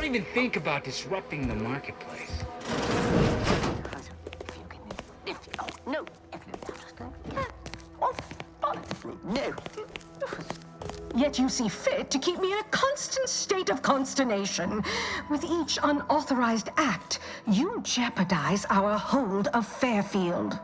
even think about disrupting the marketplace. No. No. Yet you see fit to keep me in a constant state of consternation. With each unauthorized act, you jeopardize our hold of Fairfield.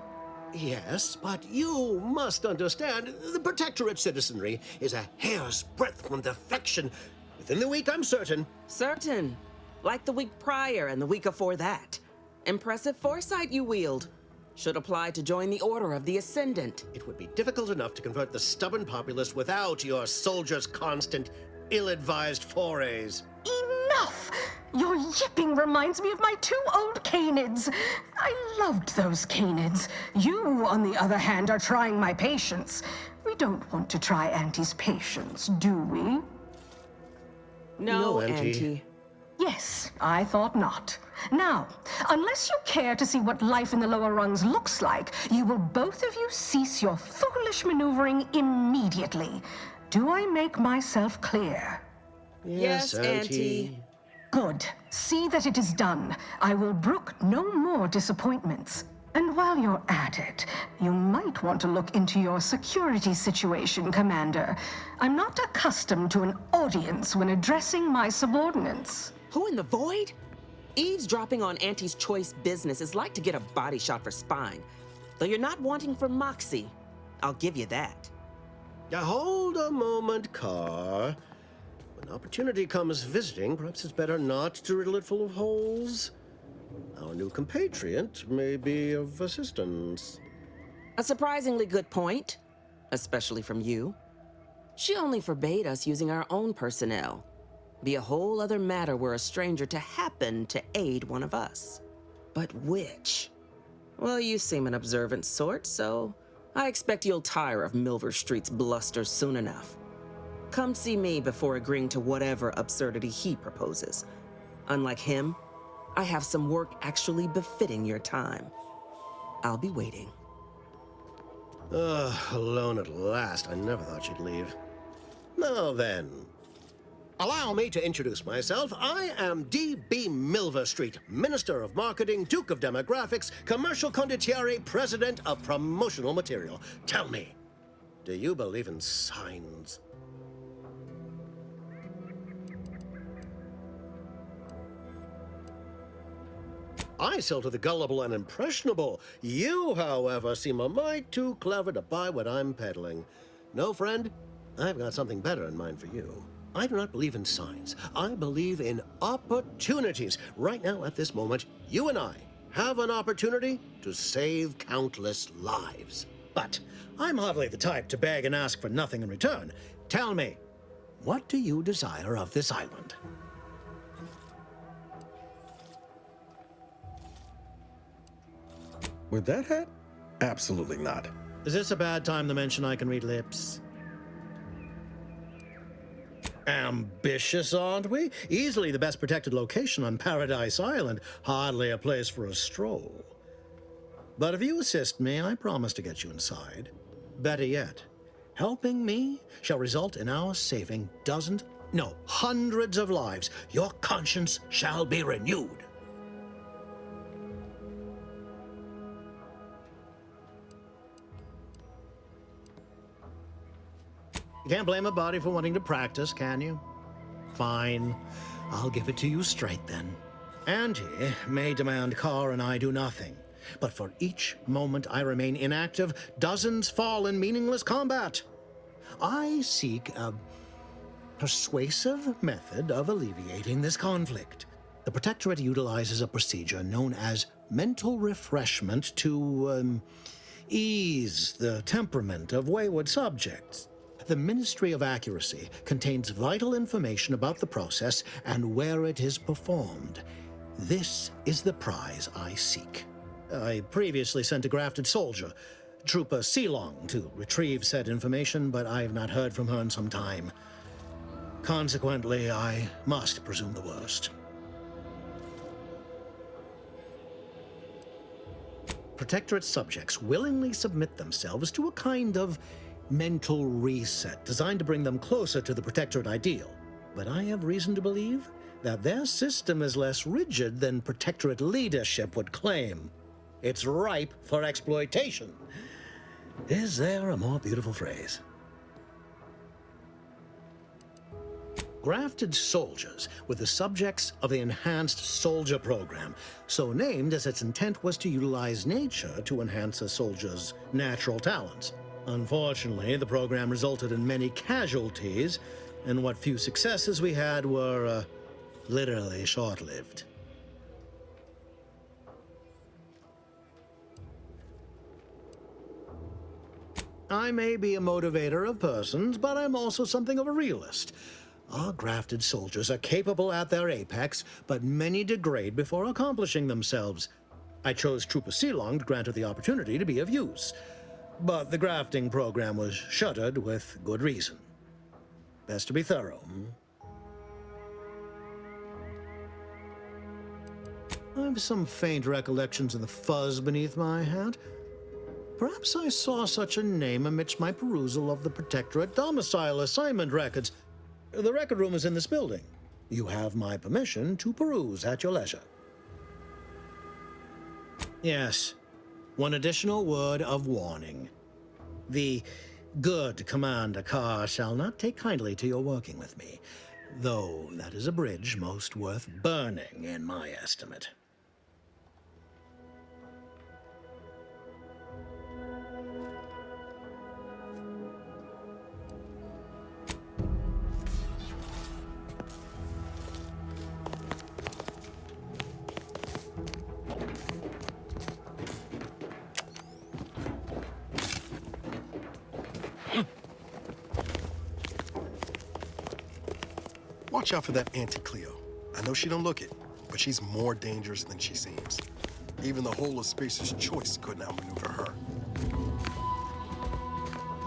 Yes, but you must understand, the Protectorate citizenry is a hair's breadth from defection. Within the week, I'm certain. Certain. Like the week prior and the week before that. Impressive foresight you wield. Should apply to join the Order of the Ascendant. It would be difficult enough to convert the stubborn populace without your soldiers' constant, ill-advised forays. Enough! Your yipping reminds me of my 2 old canids. I loved those canids. You, on the other hand, are trying my patience. We don't want to try Auntie's patience, do we? No, Auntie. Auntie. Yes, I thought not. Now, unless you care to see what life in the lower rungs looks like, you will both of you cease your foolish maneuvering immediately. Do I make myself clear? Yes, Auntie. Good. See that it is done. I will brook no more disappointments. And while you're at it, you might want to look into your security situation, Commander. I'm not accustomed to an audience when addressing my subordinates. Who in the void? Eavesdropping on Auntie's choice business is like to get a body shot for spine. Though you're not wanting for moxie. I'll give you that. Now, hold a moment, Kaur. When opportunity comes visiting, perhaps it's better not to riddle it full of holes. Our new compatriot may be of assistance. A surprisingly good point, especially from you. She only forbade us using our own personnel. Be a whole other matter were a stranger to happen to aid one of us. But which? Well, you seem an observant sort, so I expect you'll tire of Milverstreet's bluster soon enough. Come see me before agreeing to whatever absurdity he proposes. Unlike him, I have some work actually befitting your time. I'll be waiting. Alone at last. I never thought she'd leave. Now then, allow me to introduce myself. I am D.B. Milverstreet, Minister of Marketing, Duke of Demographics, Commercial Condottiere, President of Promotional Material. Tell me, do you believe in signs? I sell to the gullible and impressionable. You, however, seem a mite too clever to buy what I'm peddling. No, friend, I've got something better in mind for you. I do not believe in signs. I believe in opportunities. Right now, at this moment, you and I have an opportunity to save countless lives. But I'm hardly the type to beg and ask for nothing in return. Tell me, what do you desire of this island? With that hat? Absolutely not. Is this a bad time to mention I can read lips? Ambitious, aren't we? Easily the best protected location on Paradise Island. Hardly a place for a stroll. But if you assist me, I promise to get you inside. Better yet, helping me shall result in our saving dozens, no, hundreds of lives. Your conscience shall be renewed. You can't blame a body for wanting to practice, can you? Fine. I'll give it to you straight then. Auntie may demand Kaur and I do nothing, but for each moment I remain inactive, dozens fall in meaningless combat. I seek a persuasive method of alleviating this conflict. The Protectorate utilizes a procedure known as mental refreshment to ease the temperament of wayward subjects. The Ministry of Accuracy contains vital information about the process and where it is performed. This is the prize I seek. I previously sent a grafted soldier, Trooper Sealong, to retrieve said information, but I have not heard from her in some time. Consequently, I must presume the worst. Protectorate subjects willingly submit themselves to a kind of mental reset designed to bring them closer to the Protectorate ideal. But I have reason to believe that their system is less rigid than Protectorate leadership would claim. It's ripe for exploitation. Is there a more beautiful phrase? Grafted soldiers were the subjects of the Enhanced Soldier Program, so named as its intent was to utilize nature to enhance a soldier's natural talents. Unfortunately, the program resulted in many casualties, and what few successes we had were, literally short-lived. I may be a motivator of persons, but I'm also something of a realist. Our grafted soldiers are capable at their apex, but many degrade before accomplishing themselves. I chose Trooper Sealong to grant her the opportunity to be of use, but the grafting program was shuttered with good reason. Best to be thorough. I have some faint recollections of the fuzz beneath my hat. Perhaps I saw such a name amidst my perusal of the Protectorate domicile assignment records. The record room is in this building. You have my permission to peruse at your leisure. Yes, one additional word of warning. The good Commander Kaur shall not take kindly to your working with me, though that is a bridge most worth burning in my estimate. Watch out for that Auntie Cleo. I know she don't look it, but she's more dangerous than she seems. Even the whole of Spacer's Choice couldn't outmaneuver her.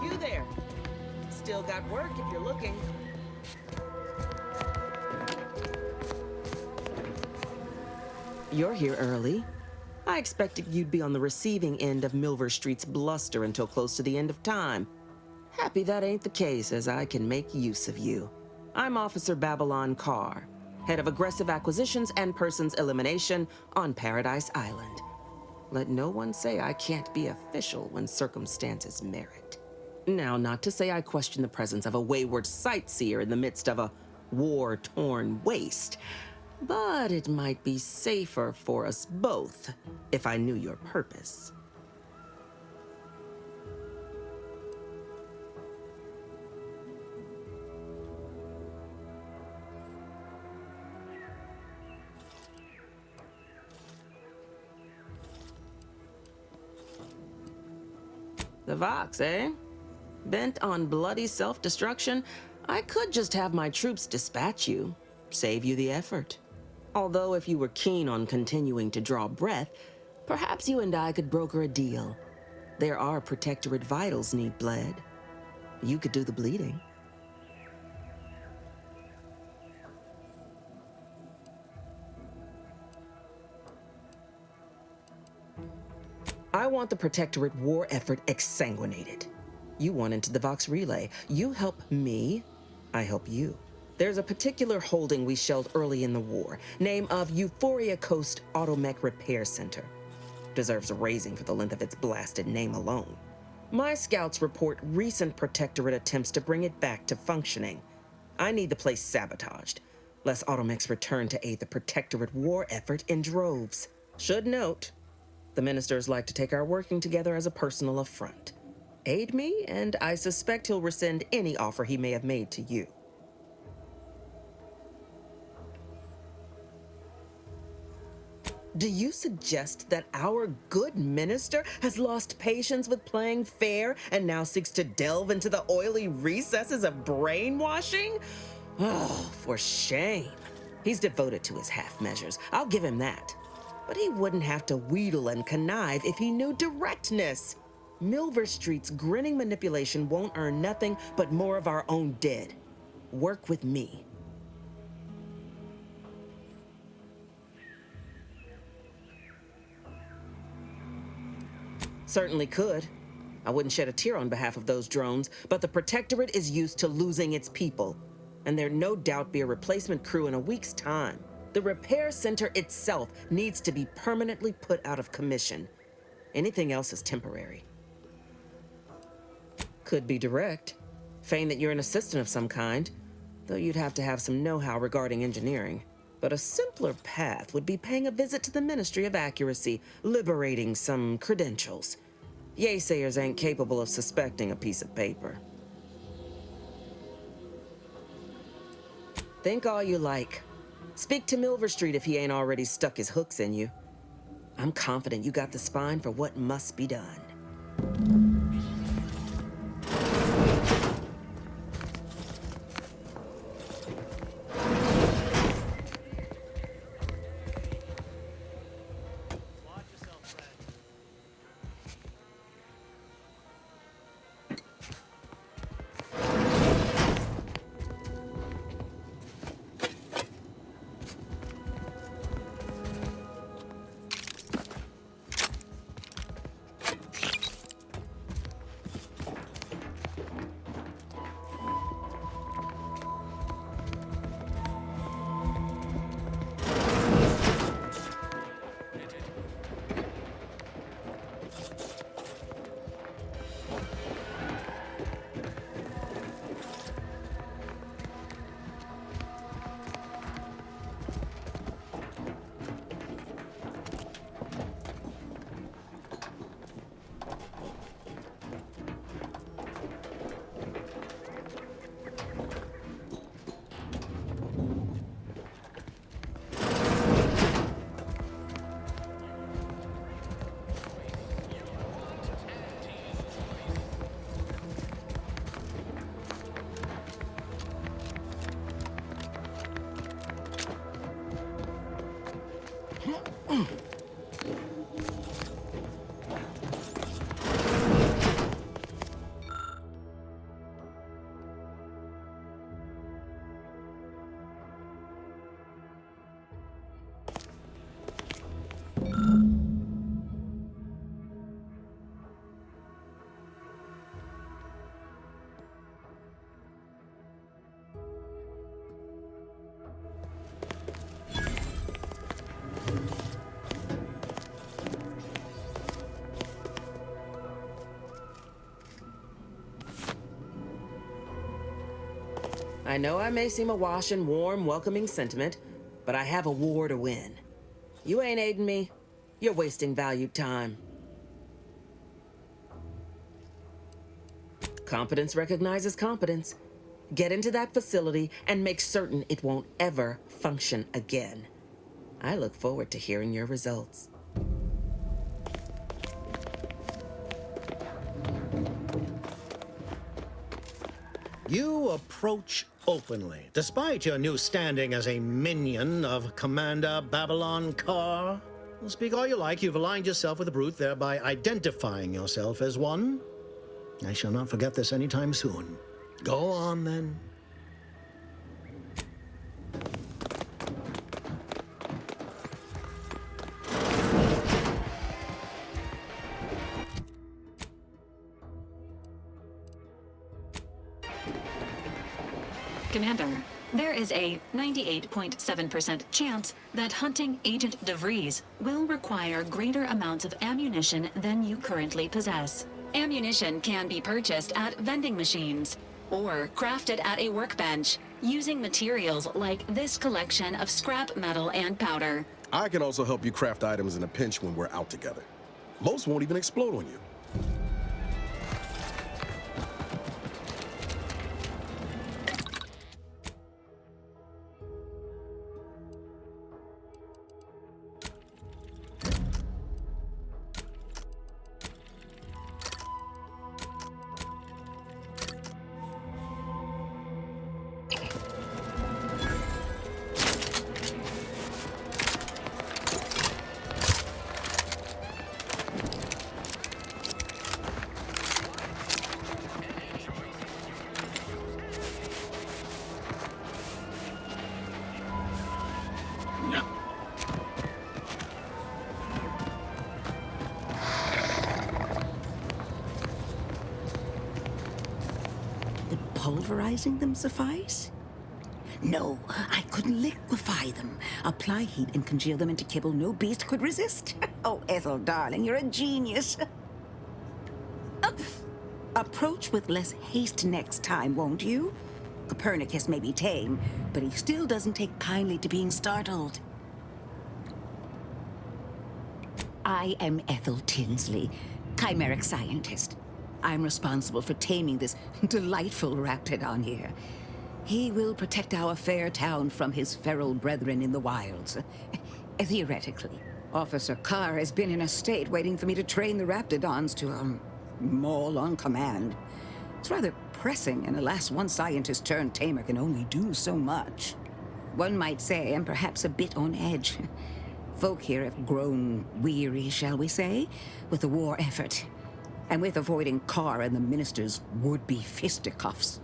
You there. Still got work if you're looking. You're here early. I expected you'd be on the receiving end of Milverstreet's bluster until close to the end of time. Happy that ain't the case, as I can make use of you. I'm Officer Babylon Kaur, head of aggressive acquisitions and persons elimination on Paradise Island. Let no one say I can't be official when circumstances merit. Now, not to say I question the presence of a wayward sightseer in the midst of a war-torn waste, but it might be safer for us both if I knew your purpose. The Vox, eh? Bent on bloody self-destruction, I could just have my troops dispatch you, save you the effort. Although if you were keen on continuing to draw breath, perhaps you and I could broker a deal. There are Protectorate vitals need bled. You could do the bleeding. I want the Protectorate war effort exsanguinated. You want into the Vox Relay. You help me, I help you. There's a particular holding we shelled early in the war, name of Euphoria Coast Automech Repair Center. Deserves a raising for the length of its blasted name alone. My scouts report recent Protectorate attempts to bring it back to functioning. I need the place sabotaged, lest Automechs return to aid the Protectorate war effort in droves. Should note, the ministers like to take our working together as a personal affront. Aid me, and I suspect he'll rescind any offer he may have made to you. Do you suggest that our good minister has lost patience with playing fair and now seeks to delve into the oily recesses of brainwashing? Oh, for shame. He's devoted to his half measures. I'll give him that. But he wouldn't have to wheedle and connive if he knew directness. Milverstreet's grinning manipulation won't earn nothing but more of our own dead. Work with me. Certainly could. I wouldn't shed a tear on behalf of those drones, but the Protectorate is used to losing its people. and there'd no doubt be a replacement crew in a week's time. The repair center itself needs to be permanently put out of commission. Anything else is temporary. Could be direct. Feign that you're an assistant of some kind, though you'd have to have some know-how regarding engineering. But a simpler path would be paying a visit to the Ministry of Accuracy, liberating some credentials. Yaysayers ain't capable of suspecting a piece of paper. Think all you like. Speak to Milverstreet if he ain't already stuck his hooks in you. I'm confident you got the spine for what must be done. I know I may seem awash in warm, welcoming sentiment, but I have a war to win. You ain't aiding me. You're wasting valued time. Competence recognizes competence. Get into that facility and make certain it won't ever function again. I look forward to hearing your results. You approach openly, despite your new standing as a minion of Commander Babylon Kaur. Speak all you like, you've aligned yourself with the brute, thereby identifying yourself as one. I shall not forget this anytime soon. Go on, then. Commander, there is a 98.7% chance that hunting Agent DeVries will require greater amounts of ammunition than you currently possess. Ammunition can be purchased at vending machines or crafted at a workbench using materials like this collection of scrap metal and powder. I can also help you craft items in a pinch when we're out together. Most won't even explode on you. Pulverizing them suffice? No, I could liquefy them. Apply heat and congeal them into kibble no beast could resist. Oh, Ethel, darling, you're a genius. Approach with less haste next time, won't you? Copernicus may be tame, but he still doesn't take kindly to being startled. I am Ethel Tinsley, chimeric scientist. I'm responsible for taming this delightful raptidon here. He will protect our fair town from his feral brethren in the wilds. Theoretically. Officer Kaur has been in a state waiting for me to train the raptidons to, maul on command. It's rather pressing, and alas, one scientist-turned-tamer can only do so much. One might say I'm perhaps a bit on edge. Folk here have grown weary, shall we say, with the war effort, and with avoiding Kaur and the minister's would-be fisticuffs.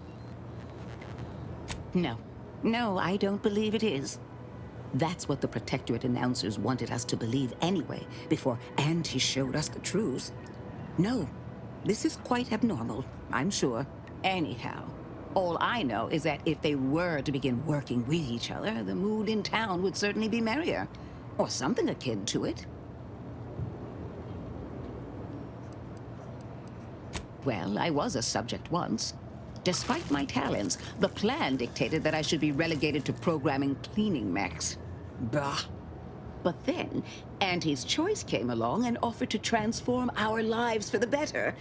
No, I don't believe it is. That's what the Protectorate announcers wanted us to believe anyway, before Auntie showed us the truth. No, this is quite abnormal, I'm sure. Anyhow, all I know is that if they were to begin working with each other, the mood in town would certainly be merrier. Or something akin to it. Well, I was a subject once. Despite my talents, the plan dictated that I should be relegated to programming cleaning mechs. Bah. But then, Auntie's choice came along and offered to transform our lives for the better.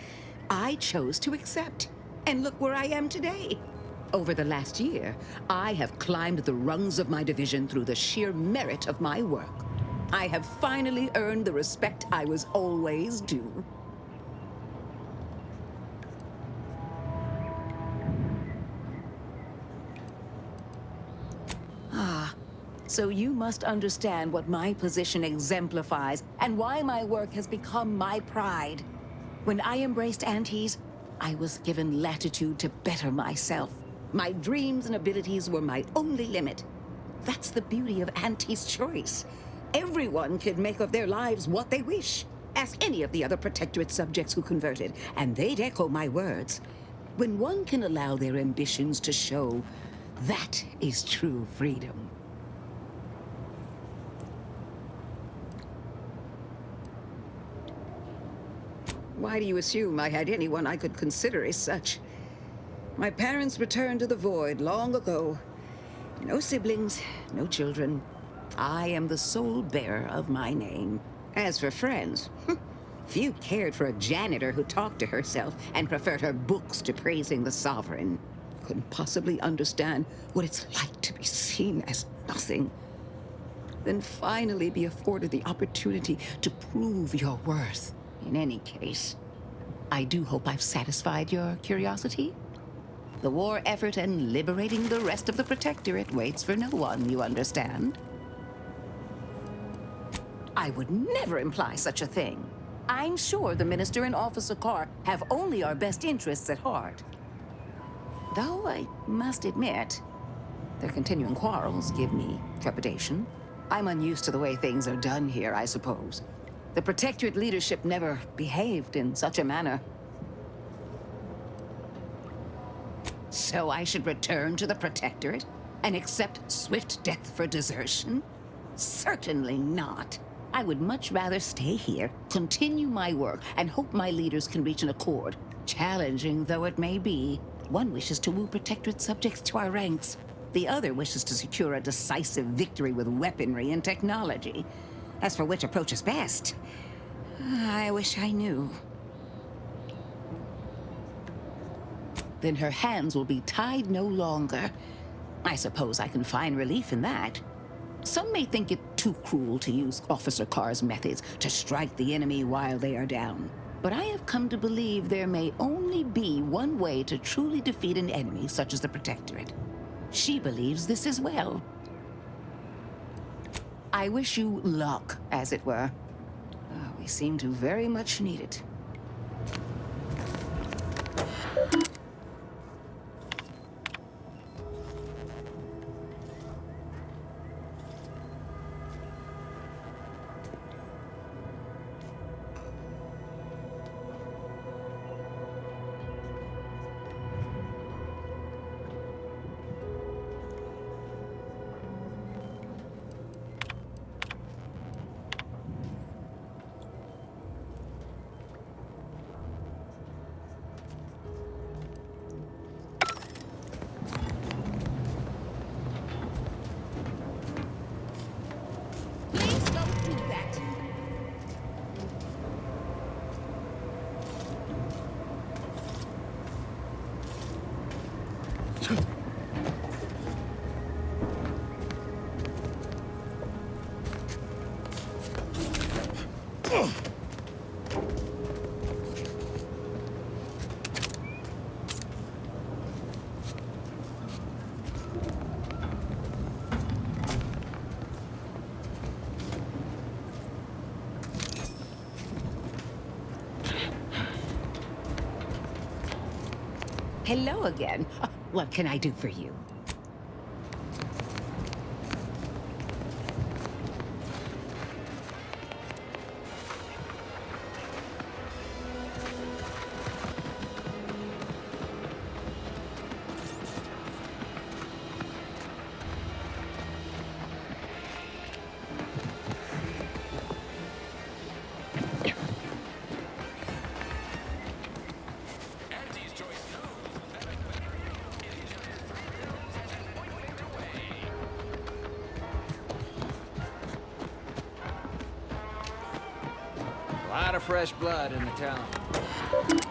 I chose to accept. And look where I am today. Over the last year, I have climbed the rungs of my division through the sheer merit of my work. I have finally earned the respect I was always due. So you must understand what my position exemplifies and why my work has become my pride. When I embraced Auntie's, I was given latitude to better myself. My dreams and abilities were my only limit. That's the beauty of Auntie's choice. Everyone can make of their lives what they wish. Ask any of the other Protectorate subjects who converted, and they'd echo my words. When one can allow their ambitions to show, that is true freedom. Why do you assume I had anyone I could consider as such? My parents returned to the void long ago. No siblings, no children. I am the sole bearer of my name. As for friends, few cared for a janitor who talked to herself and preferred her books to praising the sovereign. Couldn't possibly understand what it's like to be seen as nothing. Then finally be afforded the opportunity to prove your worth. In any case, I do hope I've satisfied your curiosity. The war effort and liberating the rest of the Protectorate waits for no one, you understand? I would never imply such a thing. I'm sure the Minister and Officer Kaur have only our best interests at heart. Though I must admit, their continuing quarrels give me trepidation. I'm unused to the way things are done here, I suppose. The Protectorate leadership never behaved in such a manner. So I should return to the Protectorate and accept swift death for desertion? Certainly not. I would much rather stay here, continue my work, and hope my leaders can reach an accord. Challenging though it may be, one wishes to woo Protectorate subjects to our ranks. The other wishes to secure a decisive victory with weaponry and technology. As for which approach is best, I wish I knew. Then her hands will be tied no longer. I suppose I can find relief in that. Some may think it too cruel to use Officer Kaur's methods to strike the enemy while they are down. But I have come to believe there may only be one way to truly defeat an enemy such as the Protectorate. She believes this as well. I wish you luck, as it were. We seem to very much need it. Hello again. What can I do for you? A lot of fresh blood in the town.